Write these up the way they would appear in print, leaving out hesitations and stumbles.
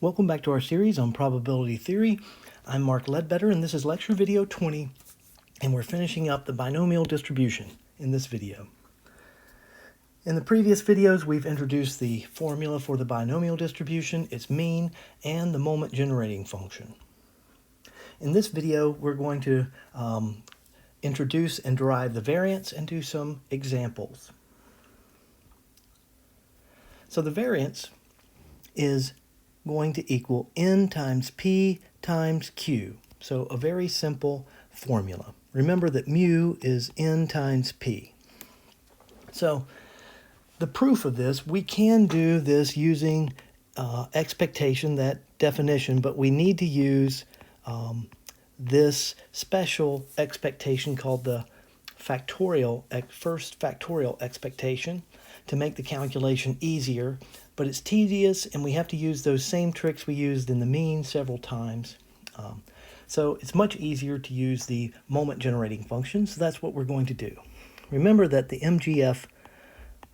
Welcome back to our series on probability theory. I'm Mark Ledbetter, and this is lecture video 20, and we're finishing up the binomial distribution in this video. In the previous videos, we've introduced the formula for the binomial distribution, its mean, and the moment generating function. In this video, we're going to introduce and derive the variance and do some examples. So the variance is going to equal n times p times q. So a very simple formula. Remember that mu is n times p. So the proof of this, we can do this using expectation, that definition, but we need to use this special expectation called the first factorial expectation to make the calculation easier, but it's tedious and we have to use those same tricks we used in the mean several times. So it's much easier to use the moment generating function, so that's what we're going to do. Remember that the MGF,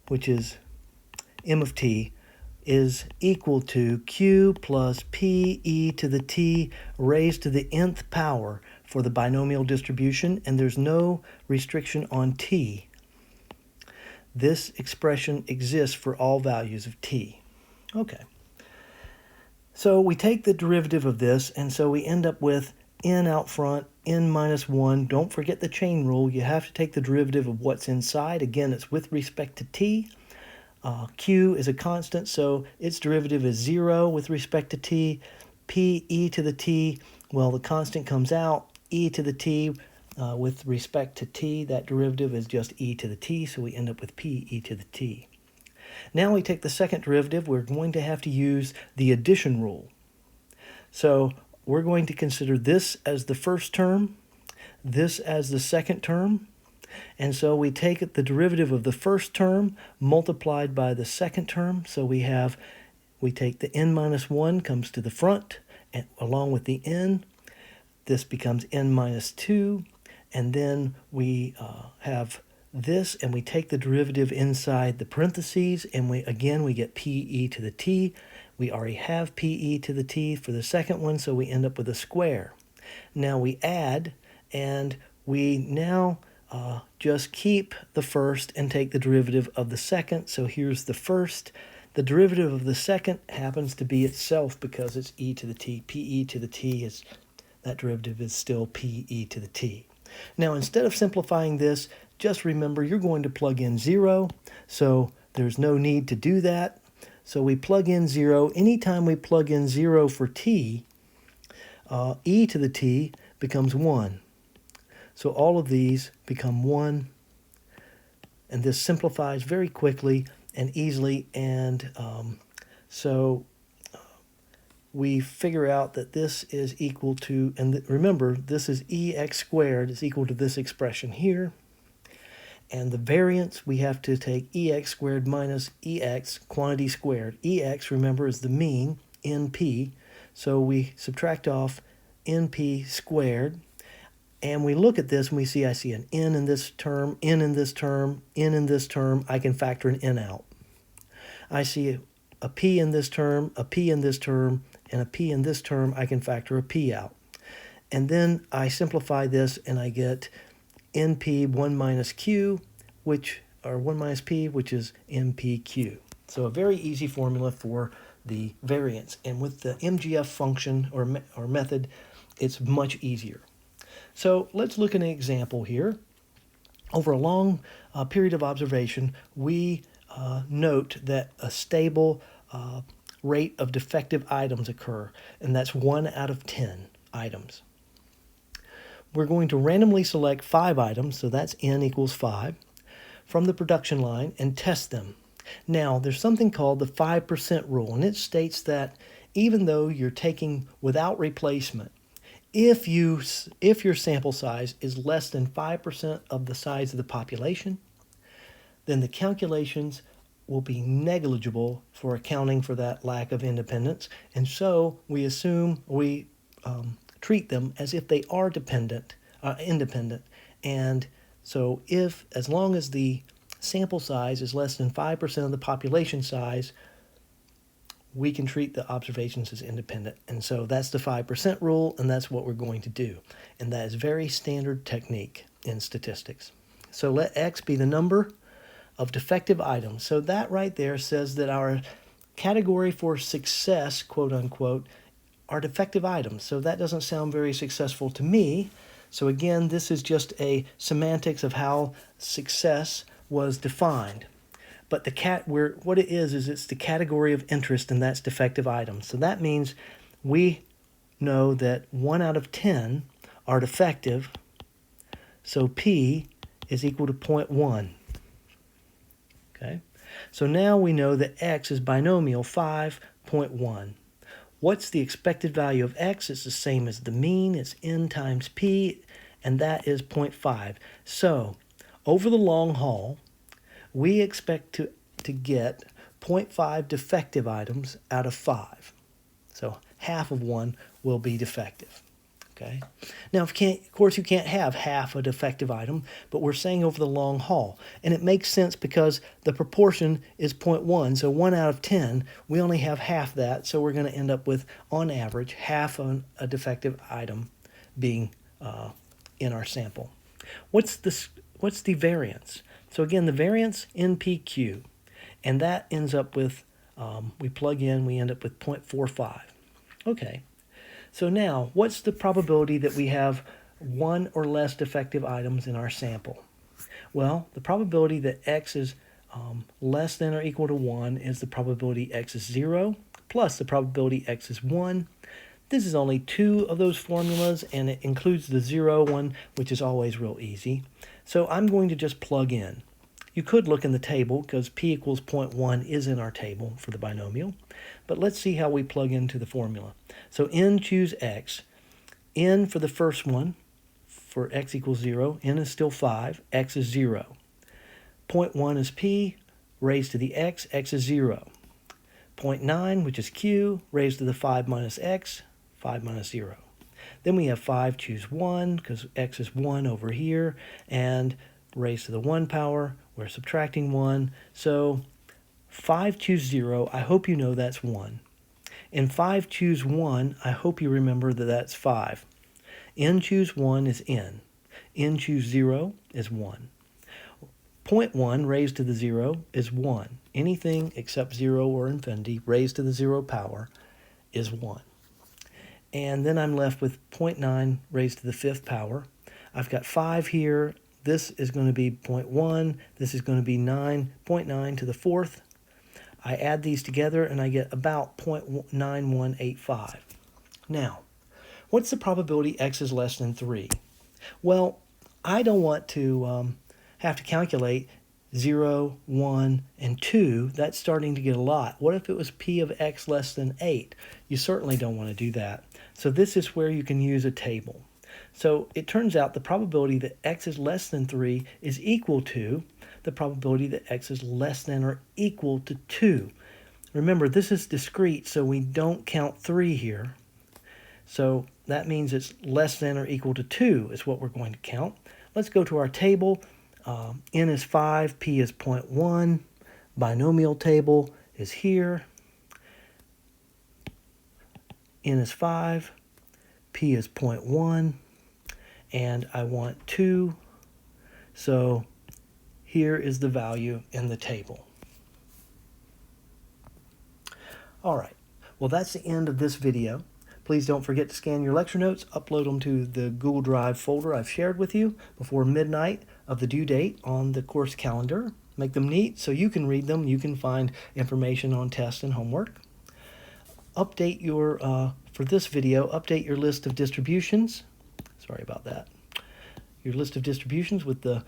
which is m of t, is equal to q plus p e to the t raised to the nth power for the binomial distribution, and there's no restriction on t. This expression exists for all values of t. Okay. So we take the derivative of this, and so we end up with n out front, n minus 1. Don't forget the chain rule. You have to take the derivative of what's inside. Again, it's with respect to t. Q is a constant, so its derivative is 0 with respect to t. P e to the t, well, the constant comes out. E to the t, with respect to t, that derivative is just e to the t, so we end up with p e to the t. Now we take the second derivative. We're going to have to use the addition rule. So we're going to consider this as the first term, this as the second term, and so we take the derivative of the first term multiplied by the second term. So we take the n minus 1 comes to the front, and along with the n, this becomes n minus 2, and then we have this, and we take the derivative inside the parentheses, and we get p e to the t. We already have p e to the t for the second one, so we end up with a square. Now we add, and we now just keep the first and take the derivative of the second. So here's the first. The derivative of the second happens to be itself because it's e to the t. P e to the t is, that derivative is still p e to the t. Now instead of simplifying this, just remember you're going to plug in 0, so there's no need to do that. So we plug in 0. Anytime we plug in 0 for t, e to the t becomes 1. So all of these become 1, and this simplifies very quickly and easily, and so we figure out that this is equal to, and remember, this is ex squared is equal to this expression here. And the variance, we have to take ex squared minus ex, quantity squared. Ex, remember, is the mean, np. So we subtract off np squared. And we look at this and we see I see an n in this term, n in this term, n in this term. I can factor an n out. I see a p in this term, a p in this term, and a p in this term. I can factor a p out. And then I simplify this and I get np 1 minus q, or 1 minus p, which is mpq. So a very easy formula for the variance. And with the MGF function or method, it's much easier. So let's look at an example here. Over a long period of observation, we note that a stable rate of defective items occur, and that's 1 out of 10 items. We're going to randomly select 5 items, so that's n equals 5, from the production line and test them. Now, there's something called the 5% rule, and it states that even though you're taking without replacement, if your sample size is less than 5% of the size of the population, then the calculations will be negligible for accounting for that lack of independence, and so we treat them as if they are independent. And so as long as the sample size is less than 5% of the population size, we can treat the observations as independent. And so that's the 5% rule, and that's what we're going to do. And that is very standard technique in statistics. So let X be the number of defective items. So that right there says that our category for success, quote unquote, are defective items. So that doesn't sound very successful to me. So again, this is just a semantics of how success was defined. But what it is it's the category of interest, and that's defective items. So that means we know that 1 out of 10 are defective. So P is equal to 0.1. Okay? So now we know that X is binomial 5.1. What's the expected value of X? It's the same as the mean. It's N times P, and that is 0.5. So over the long haul, we expect to get 0.5 defective items out of 5. So half of one will be defective. Okay. Now, of course, you can't have half a defective item, but we're saying over the long haul. And it makes sense because the proportion is 0.1. So 1 out of 10, we only have half that. So we're going to end up with, on average, half a defective item being in our sample. What's the variance? So again, the variance NPQ, and that ends up with, we plug in, we end up with 0.45. Okay. So now, what's the probability that we have one or less defective items in our sample? Well, the probability that X is less than or equal to 1 is the probability X is 0 plus the probability X is 1. This is only 2 of those formulas, and it includes the 0 one, which is always real easy. So I'm going to just plug in. You could look in the table because P equals 0.1 is in our table for the binomial. But let's see how we plug into the formula. So N choose X. N for the first one, for X equals 0. N is still 5. X is 0. 0.1 is P, raised to the X. X is 0. 0.9, which is Q, raised to the 5 minus X. 5 minus 0. Then we have 5 choose 1 because X is 1 over here. And raised to the 1 power, we're subtracting 1. So 5 choose 0, I hope you know that's 1. And 5 choose 1, I hope you remember that that's 5. N choose 1 is N. N choose 0 is 1. 0.1 raised to the 0 is 1. Anything except 0 or infinity raised to the 0 power is 1. And then I'm left with 0.9 raised to the 5th power. I've got 5 here. This is going to be 0.1. This is going to be 9.9 to the 4th. I add these together and I get about 0.9185. Now, what's the probability X is less than 3? Well, I don't want to have to calculate 0, 1, and 2. That's starting to get a lot. What if it was P of X less than 8? You certainly don't want to do that. So this is where you can use a table. So it turns out the probability that X is less than 3 is equal to the probability that X is less than or equal to 2. Remember, this is discrete, so we don't count 3 here. So that means it's less than or equal to 2 is what we're going to count. Let's go to our table. N is 5, P is 0.1. Binomial table is here. N is 5, P is 0.1, and I want 2. So here is the value in the table. All right, well, that's the end of this video. Please don't forget to scan your lecture notes, upload them to the Google Drive folder I've shared with you before midnight of the due date on the course calendar. Make them neat so you can read them. You can find information on tests and homework. Update your, for this video, update your list of distributions. Sorry about that. Your list of distributions with the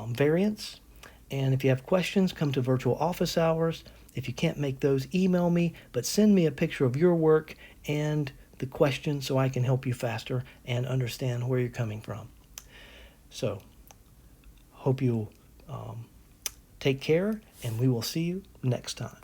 variance. And if you have questions, come to virtual office hours. If you can't make those, email me, but send me a picture of your work and the question so I can help you faster and understand where you're coming from. So, hope you'll take care, and we will see you next time.